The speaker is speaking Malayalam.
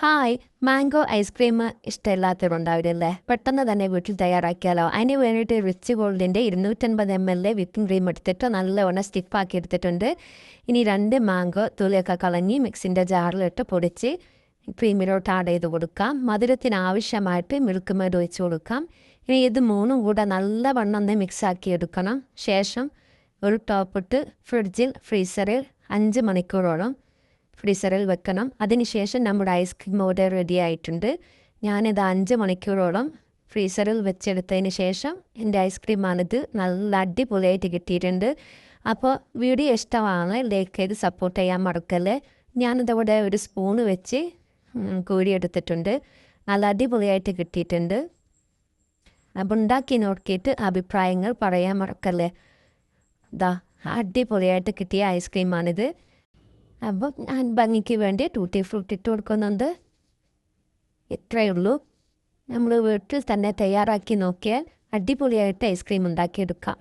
Hi mango ice cream ഇഷ്ടമില്ലാത്തവരുണ്ടാവില്ലേ? പെട്ടെന്ന് തന്നെ വീട്ടിൽ തയ്യാറാക്കിയാലോ? അതിന് വേണ്ടിയിട്ട് റിച്ച് ഗോൾഡിൻ്റെ 250 ml വിപ്പിംഗ് ക്രീം എടുത്തിട്ട് നല്ലവണ്ണം സ്റ്റിഫാക്കി എടുത്തിട്ടുണ്ട്. ഇനി 2 മാംഗോ തൊലിയൊക്കെ കളഞ്ഞ് മിക്സിൻ്റെ ജാറിലിട്ട് പൊടിച്ച് ക്രീമിലോട്ട് ആഡ് ചെയ്ത് കൊടുക്കാം. മധുരത്തിന് ആവശ്യമായിട്ട് മിൽക്ക് മെയ്ഡ് ഒഴിച്ച് കൊടുക്കാം. ഇനി ഇത് മൂന്നും കൂടെ നല്ലവണ്ണം ഒന്ന് മിക്സാക്കി എടുക്കണം. ശേഷം ഒരു ടോപ്പിട്ട് ഫ്രീസറിൽ 5 മണിക്കൂറോളം ഫ്രീസറിൽ വെക്കണം. അതിനുശേഷം നമ്മുടെ ഐസ്ക്രീം ഇവിടെ റെഡി ആയിട്ടുണ്ട്. ഞാനിത് 5 മണിക്കൂറോളം ഫ്രീസറിൽ വെച്ചെടുത്തതിന് ശേഷം എൻ്റെ ഐസ്ക്രീമാണിത്. നല്ല അടിപൊളിയായിട്ട് കിട്ടിയിട്ടുണ്ട്. അപ്പോൾ വീഡിയോ ഇഷ്ടമാണ്, ലൈക്ക് ചെയ്ത് സപ്പോർട്ട് ചെയ്യാൻ മറക്കല്ലേ. ഞാനിതവിടെ ഒരു സ്പൂണ് വെച്ച് കോരിയെടുത്തിട്ടുണ്ട്. നല്ല അടിപൊളിയായിട്ട് കിട്ടിയിട്ടുണ്ട്. അപ്പോൾ ഉണ്ടാക്കി നോക്കിയിട്ട് അഭിപ്രായങ്ങൾ പറയാൻ മറക്കല്ലേ. അടിപൊളിയായിട്ട് കിട്ടിയ ഐസ്ക്രീമാണിത്. അപ്പോൾ ഞാൻ ഭംഗിക്ക് വേണ്ടി ടൂട്ടി ഫ്രൂട്ടി ഇട്ട് കൊടുക്കുന്നുണ്ട്. ഇത്രയേ ഉള്ളൂ. നമ്മൾ വീട്ടിൽ തന്നെ തയ്യാറാക്കി നോക്കിയാൽ അടിപൊളിയായിട്ട് ഐസ്ക്രീം ഉണ്ടാക്കിയെടുക്കാം.